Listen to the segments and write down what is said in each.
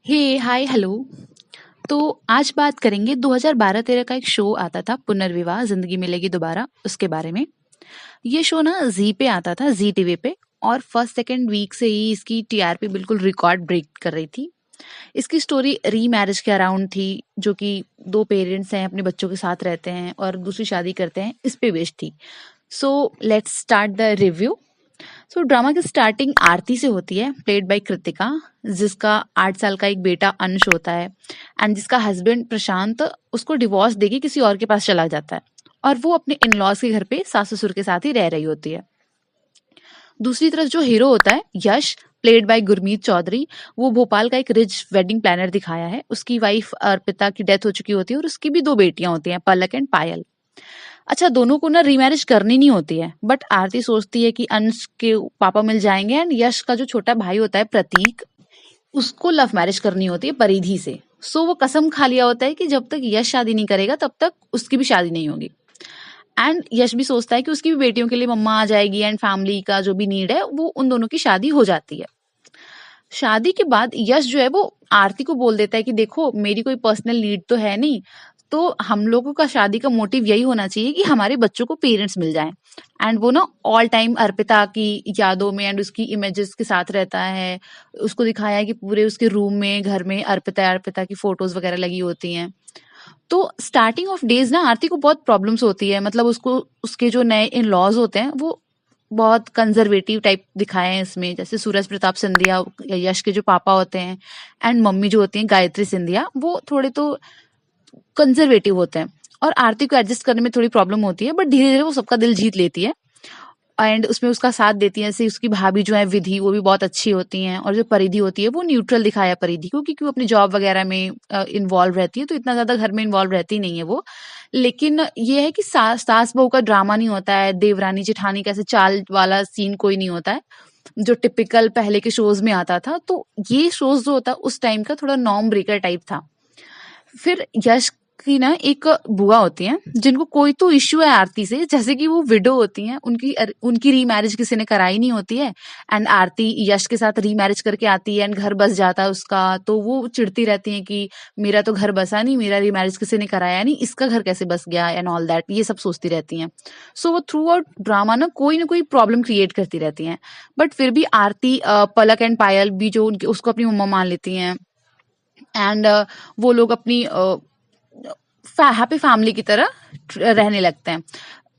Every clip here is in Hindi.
हे हाय हेलो। तो आज बात करेंगे 2012-13 का एक शो आता था पुनर्विवाह जिंदगी मिलेगी दोबारा उसके बारे में। ये शो ना जी पे आता था, जी टीवी पे। और फर्स्ट सेकंड वीक से ही इसकी टीआरपी बिल्कुल रिकॉर्ड ब्रेक कर रही थी। इसकी स्टोरी री मैरिज के अराउंड थी, जो कि दो पेरेंट्स हैं अपने बच्चों के साथ रहते हैं और दूसरी शादी करते हैं, इस पे बेस्ड थी। So let's start the review. So drama की स्टार्टिंग आरती से होती है, प्लेड बाय कृतिका, जिसका 8 साल का एक बेटा अंश होता है एंड जिसका हस्बैंड प्रशांत उसको डिवोर्स देके किसी और के पास चला जाता है और वो अपने इन लॉज के घर पे सास ससुर के साथ ही रह रही होती है। दूसरी तरफ जो हीरो होता है यश, प्लेड बाय गुरमीत चौधरी, वो भोपाल का एक रिच वेडिंग प्लानर दिखाया है। उसकी वाइफ अर्पिता की डेथ हो चुकी होती है और उसकी भी दो बेटियां होती हैं, पलक एंड पायल। अच्छा, दोनों को ना रीमैरिज करनी नहीं होती है, बट आरती सोचती है कि अंश के पापा मिल जाएंगे एंड यश का जो छोटा भाई होता है प्रतीक, उसको लव मैरिज करनी होती है परिधि से। सो वो कसम खा लिया होता है कि जब तक यश शादी नहीं करेगा तब तक उसकी भी शादी नहीं होगी। एंड यश भी सोचता है कि उसकी भी बेटियों के लिए मम्मा आ जाएगी एंड फैमिली का जो भी नीड है वो उन दोनों की शादी हो जाती है। शादी के बाद यश जो है वो आरती को बोल देता है कि देखो, मेरी कोई पर्सनल नीड तो है नहीं, तो हम लोगों का शादी का मोटिव यही होना चाहिए कि हमारे बच्चों को पेरेंट्स मिल जाएं। एंड वो ना ऑल टाइम अर्पिता की यादों में एंड उसकी इमेजेस के साथ रहता है। उसको दिखाया है कि पूरे उसके रूम में, घर में अर्पिता अर्पिता की फोटोज वगैरह लगी होती हैं। तो स्टार्टिंग ऑफ डेज ना आरती को बहुत प्रॉब्लम्स होती है, मतलब उसको उसके जो नए इन लॉज होते हैं वो बहुत कंजर्वेटिव टाइप दिखाए हैं इसमें। जैसे सूरज प्रताप सिंधिया, यश के जो पापा होते हैं, एंड मम्मी जो होती हैं गायत्री सिंधिया, वो थोड़े तो कंजर्वेटिव होते हैं और आरती को एडजस्ट करने में थोड़ी प्रॉब्लम होती है, बट धीरे धीरे वो सबका दिल जीत लेती है एंड उसमें उसका साथ देती है। जैसे उसकी भाभी जो है विधि, वो भी बहुत अच्छी होती हैं, और जो परिधि होती है वो न्यूट्रल दिखाया परिधि को, क्योंकि वो अपनी जॉब वगैरह में इन्वॉल्व रहती है, तो इतना ज्यादा घर में इन्वॉल्व रहती नहीं है वो। लेकिन ये है कि सास बहू का ड्रामा नहीं होता है, देवरानी जेठानी कैसे चाल वाला सीन कोई नहीं होता है, जो टिपिकल पहले के शोज में आता था। तो ये शोज जो होता है उस टाइम का थोड़ा नॉर्म ब्रेकर टाइप था। फिर यश की ना एक बुआ होती हैं जिनको कोई तो इश्यू है आरती से, जैसे कि वो विडो होती हैं, उनकी रीमैरिज किसी ने कराई नहीं होती है। एंड आरती यश के साथ रीमैरिज करके आती है एंड घर बस जाता है उसका, तो वो चिढ़ती रहती हैं कि मेरा तो घर बसा नहीं, मेरा रीमैरिज किसी ने कराया नहीं, इसका घर कैसे बस गया एंड ऑल दैट, ये सब सोचती रहती हैं। सो वो थ्रू आउट ड्रामा ना कोई प्रॉब्लम क्रिएट करती रहती हैं। बट फिर भी आरती, पलक एंड पायल भी जो उसको अपनी मम्मा मान लेती हैं एंड वो लोग अपनी हैप्पी फैमिली की तरह रहने लगते हैं।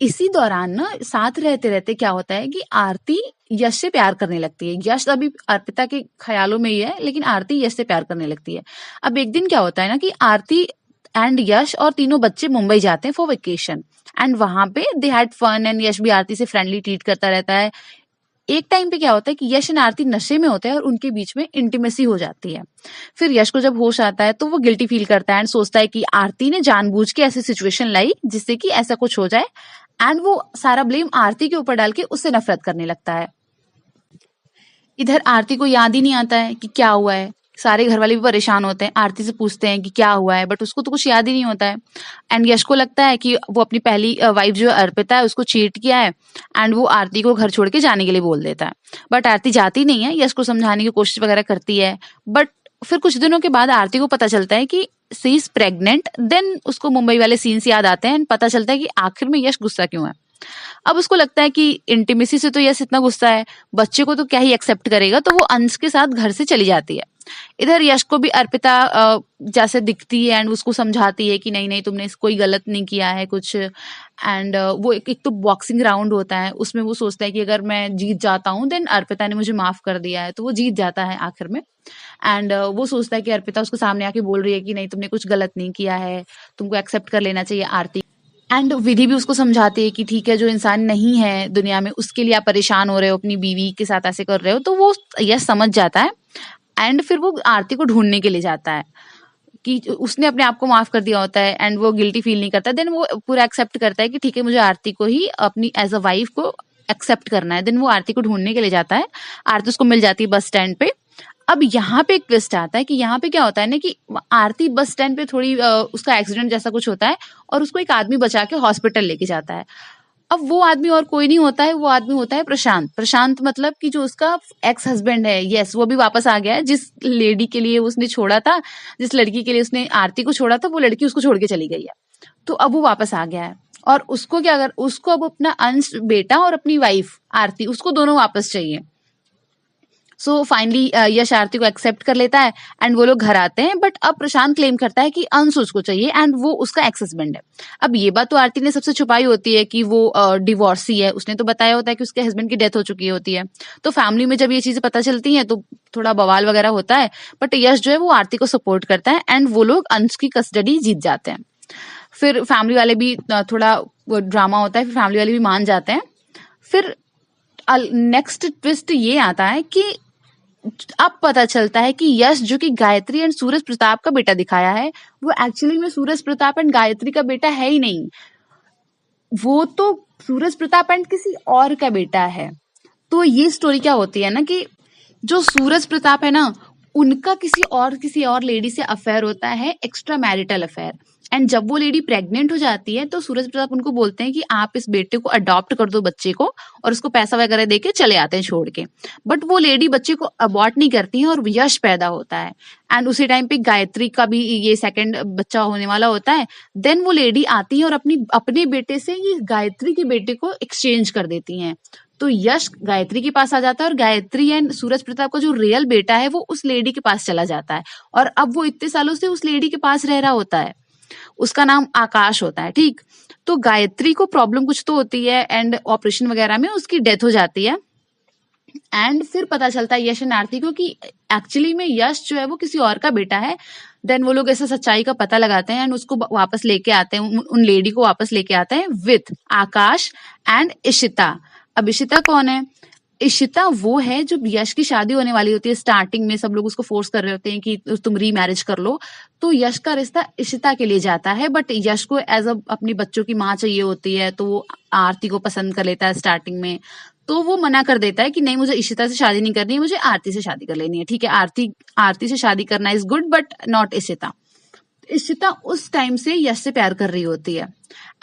इसी दौरान ना साथ रहते रहते क्या होता है कि आरती यश से प्यार करने लगती है। यश अभी अर्पिता के ख्यालों में ही है, लेकिन आरती यश से प्यार करने लगती है। अब एक दिन क्या होता है ना कि आरती एंड यश और तीनों बच्चे मुंबई जाते हैं फॉर वेकेशन एंड वहां पे दे हैड फन एंड यश भी आरती से फ्रेंडली ट्रीट करता रहता है। एक टाइम पे क्या होता है कि यश एंड आरती नशे में होते हैं और उनके बीच में इंटीमेसी हो जाती है। फिर यश को जब होश आता है तो वो गिल्टी फील करता है एंड सोचता है कि आरती ने जानबूझ के ऐसी सिचुएशन लाई जिससे कि ऐसा कुछ हो जाए, एंड वो सारा ब्लेम आरती के ऊपर डाल के उससे नफरत करने लगता है। इधर आरती को याद ही नहीं आता है कि क्या हुआ है। सारे घर वाले भी परेशान होते हैं, आरती से पूछते हैं कि क्या हुआ है, बट उसको तो कुछ याद ही नहीं होता है। एंड यश को लगता है कि वो अपनी पहली वाइफ जो अर्पिता है उसको चीट किया है एंड वो आरती को घर छोड़ के जाने के लिए बोल देता है। बट आरती जाती नहीं है, यश को समझाने की कोशिश वगैरह करती है। बट फिर कुछ दिनों के बाद आरती को पता चलता है कि सी इज प्रेग्नेंट। देन उसको मुंबई वाले सीन्स याद आते हैं एंड पता चलता है कि आखिर में यश गुस्सा क्यों है। अब उसको लगता है कि इंटीमेसी से तो यश इतना गुस्सा है, बच्चे को तो क्या ही एक्सेप्ट करेगा, तो वो अंश के साथ घर से चली जाती है। इधर यश को भी अर्पिता जैसे दिखती है एंड उसको समझाती है कि नहीं नहीं, तुमने कोई गलत नहीं किया है कुछ। एंड वो एक तो बॉक्सिंग राउंड होता है, उसमें वो सोचता है कि अगर मैं जीत जाता हूँ देन अर्पिता ने मुझे माफ कर दिया है, तो वो जीत जाता है आखिर में। एंड वो सोचता है कि अर्पिता उसको सामने आके बोल रही है कि नहीं, तुमने कुछ गलत नहीं किया है, तुमको एक्सेप्ट कर लेना चाहिए आरती। एंड विधि भी उसको समझाती है कि ठीक है, जो इंसान नहीं है दुनिया में उसके लिए आप परेशान हो रहे हो, अपनी बीवी के साथ ऐसे कर रहे हो, तो वो यश समझ जाता है। एंड फिर वो आरती को ढूंढने के लिए जाता है कि उसने अपने आप को माफ कर दिया होता है एंड वो गिल्टी फील नहीं करता। देन वो पूरा एक्सेप्ट करता है कि ठीक है, मुझे आरती को ही अपनी एज अ वाइफ को एक्सेप्ट करना है। देन वो आरती को ढूंढने के लिए जाता है। आरती उसको मिल जाती है बस स्टैंड पे। अब यहाँ पे एक ट्विस्ट आता है कि यहाँ पे क्या होता है ना कि आरती बस स्टैंड पे थोड़ी उसका एक्सीडेंट जैसा कुछ होता है और उसको एक आदमी बचा के हॉस्पिटल लेके जाता है। अब वो आदमी और कोई नहीं होता है, वो आदमी होता है प्रशांत। प्रशांत मतलब कि जो उसका एक्स हस्बैंड है, यस, वो भी वापस आ गया है। जिस लेडी के लिए उसने छोड़ा था, जिस लड़की के लिए उसने आरती को छोड़ा था, वो लड़की उसको छोड़ के चली गई है। तो अब वो वापस आ गया है और उसको क्या कर, उसको अब अपना अंश बेटा और अपनी वाइफ आरती, उसको दोनों वापस चाहिए। सो फाइनली यश आरती को एक्सेप्ट कर लेता है एंड वो लोग घर आते हैं। बट अब प्रशांत क्लेम करता है कि अंश उसको चाहिए एंड वो उसका एक्स हस्बैंड है। अब ये बात तो आरती ने सबसे छुपाई होती है कि वो डिवोर्सी है। उसने तो बताया होता है कि उसके हस्बैंड की डेथ हो चुकी होती है। तो फैमिली में जब ये चीजें पता चलती हैं तो थोड़ा बवाल वगैरह होता है। बट यश जो है वो आरती को सपोर्ट करता है एंड वो लोग अंश की कस्टडी जीत जाते हैं। फिर फैमिली वाले भी थोड़ा ड्रामा होता है, फिर फैमिली वाले भी मान जाते हैं। फिर नेक्स्ट ट्विस्ट ये आता है कि अब पता चलता है कि यश जो कि गायत्री एंड सूरज प्रताप का बेटा दिखाया है, वो एक्चुअली में सूरज प्रताप एंड गायत्री का बेटा है ही नहीं। वो तो सूरज प्रताप एंड किसी और का बेटा है। तो ये स्टोरी क्या होती है ना कि जो सूरज प्रताप है ना, उनका किसी और लेडी से अफेयर होता है, एक्स्ट्रा मैरिटल अफेयर। एंड जब वो लेडी प्रेग्नेंट हो जाती है तो सूरज प्रताप उनको बोलते हैं कि आप इस बेटे को अडॉप्ट कर दो, बच्चे को, और उसको पैसा वगैरह देके चले आते हैं छोड़ के। बट वो लेडी बच्चे को अबॉर्ट नहीं करती है और यश पैदा होता है। एंड उसी टाइम पे गायत्री का भी ये सेकंड बच्चा होने वाला होता है। देन वो लेडी आती है और अपने बेटे से ये गायत्री के बेटे को एक्सचेंज कर देती हैं। तो यश गायत्री के पास आ जाता है और गायत्री एंड सूरज प्रताप का जो रियल बेटा है वो उस लेडी के पास चला जाता है। और अब वो इतने सालों से उस लेडी के पास रह रहा होता है। उसका नाम आकाश होता है, ठीक। तो गायत्री को प्रॉब्लम कुछ तो होती है एंड ऑपरेशन वगैरह में उसकी डेथ हो जाती है। एंड फिर पता चलता है यश एंड आरती को कि एक्चुअली में यश जो है वो किसी और का बेटा है। देन वो लोग ऐसा सच्चाई का पता लगाते हैं एंड उसको वापस लेके आते हैं, उन लेडी को वापस लेके आते हैं विथ आकाश एंड इशिता। अब इशिता कौन है? इशिता वो है जो यश की शादी होने वाली होती है। स्टार्टिंग में सब लोग उसको फोर्स कर रहे होते हैं कि तुम रीमैरिज कर लो। तो यश का रिश्ता इशिता के लिए जाता है। बट यश को एज अ अपनी बच्चों की माँ चाहिए होती है, तो वो आरती को पसंद कर लेता है स्टार्टिंग में। तो वो मना कर देता है कि नहीं, मुझे इशिता से शादी नहीं करनी है, मुझे आरती से शादी कर लेनी है। ठीक है, आरती से शादी करना is good but not Ishita. Ishita उस टाइम से यश से प्यार कर रही होती है।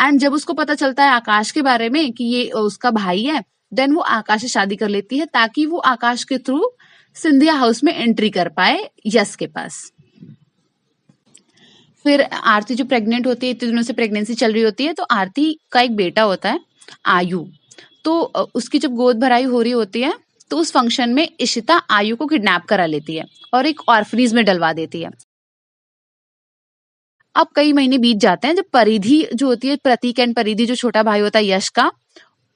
एंड जब उसको पता चलता है आकाश के बारे में कि ये उसका भाई है, देन वो आकाश से शादी कर लेती है ताकि वो आकाश के थ्रू सिंधिया हाउस में एंट्री कर पाए यश के पास। फिर आरती जो प्रेग्नेंट होती है, इतने दिनों से प्रेगनेंसी चल रही होती है, तो आरती का एक बेटा होता है आयु। तो उसकी जब गोद भराई हो रही होती है तो उस फंक्शन में इशिता आयु को किडनैप करा लेती है और एक ऑर्फनेज में डलवा देती है। अब कई महीने बीत जाते हैं जब परिधि जो होती है, प्रतीक एंड परिधि जो छोटा भाई होता है यश का,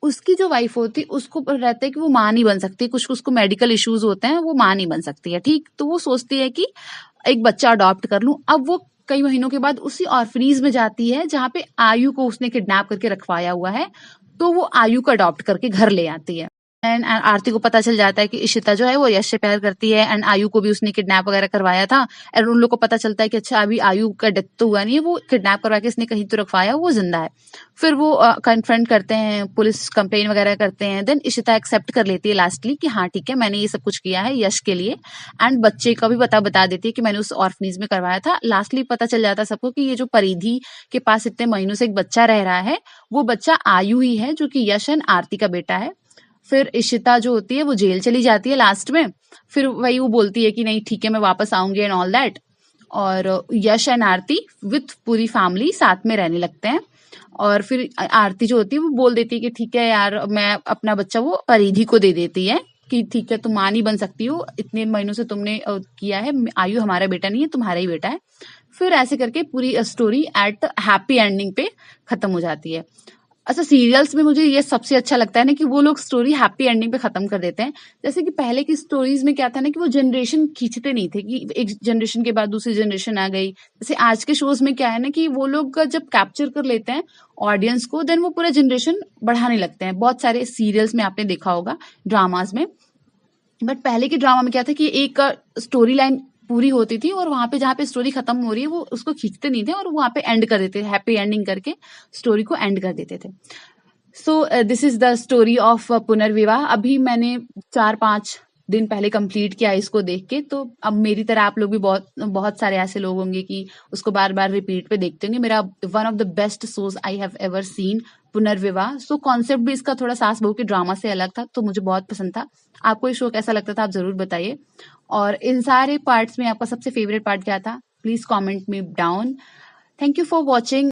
उसकी जो वाइफ होती है उसको रहता है कि वो माँ नहीं बन सकती, कुछ उसको मेडिकल इश्यूज होते हैं, वो माँ नहीं बन सकती है, ठीक। तो वो सोचती है कि एक बच्चा अडॉप्ट कर लूं। अब वो कई महीनों के बाद उसी ऑर्फनेज में जाती है जहाँ पे आयु को उसने किडनैप करके रखवाया हुआ है। तो वो आयु को अडॉप्ट करके घर ले आती है। एंड आरती को पता चल जाता है कि इशिता जो है वो यश से प्यार करती है एंड आयु को भी उसने किडनैप वगैरह करवाया था। एंड उन लोग को पता चलता है कि अच्छा, अभी आयु का डेथ तो हुआ नहीं है, वो किडनैप करवा के इसने कहीं तो रखवाया, वो जिंदा है। फिर वो कन्फ्रंट करते हैं, पुलिस कंप्लेन वगैरह करते हैं। देन इशिता एक्सेप्ट कर लेती है लास्टली कि हाँ ठीक है, मैंने ये सब कुछ किया है यश के लिए। एंड बच्चे का भी बता देती है कि मैंने उस ऑर्फनेज में करवाया था। लास्टली पता चल जाता है सबको कि ये जो परिधि के पास इतने महीनों से एक बच्चा रह रहा है, वो बच्चा आयु ही है, जो कि यश एंड आरती का बेटा है। फिर इशिता जो होती है वो जेल चली जाती है लास्ट में। फिर वही वो बोलती है कि नहीं ठीक है, मैं वापस आऊंगी एंड ऑल दैट। और यश एंड आरती विथ पूरी फैमिली साथ में रहने लगते हैं। और फिर आरती जो होती है वो बोल देती है कि ठीक है यार, मैं अपना बच्चा वो परिधि को दे देती है कि ठीक है, तुम माँ नहीं बन सकती हो, इतने महीनों से तुमने किया है, आयु हमारा बेटा नहीं है, तुम्हारा ही बेटा है। फिर ऐसे करके पूरी स्टोरी एट हैप्पी एंडिंग पे खत्म हो जाती है। अच्छा, सीरियल्स में मुझे ये सबसे अच्छा लगता है ना कि वो लोग स्टोरी हैप्पी एंडिंग पे खत्म कर देते हैं। जैसे कि पहले की स्टोरीज में क्या था ना कि वो जनरेशन खींचते नहीं थे कि एक जनरेशन के बाद दूसरी जनरेशन आ गई। जैसे आज के शोज में क्या है ना कि वो लोग जब कैप्चर कर लेते हैं ऑडियंस को, देन वो पूरा जनरेशन बढ़ाने लगते हैं। बहुत सारे सीरियल्स में आपने देखा होगा, ड्रामाज में। बट पहले के ड्रामा में क्या था कि एक स्टोरी लाइन पूरी होती थी और वहां पे जहाँ पे स्टोरी खत्म हो रही है वो उसको खींचते नहीं थे और वहां पे एंड कर देते थे, हैप्पी एंडिंग करके स्टोरी को एंड कर देते थे। So this is the story of पुनर्विवाह। अभी मैंने 4-5 दिन पहले कंप्लीट किया इसको देख के। तो अब मेरी तरह आप लोग भी बहुत सारे ऐसे लोग होंगे कि उसको बार बार रिपीट पे देखते होंगे। मेरा one of the best shows I have ever seen Punarvivah. So concept भी इसका थोड़ा सास बहू के ड्रामा से अलग था, तो मुझे बहुत पसंद था। आपको ये शो कैसा लगता था, आप जरूर बताइए। और इन सारे पार्ट्स में आपका सबसे फेवरेट पार्ट क्या था, please comment me down. Thank you for watching.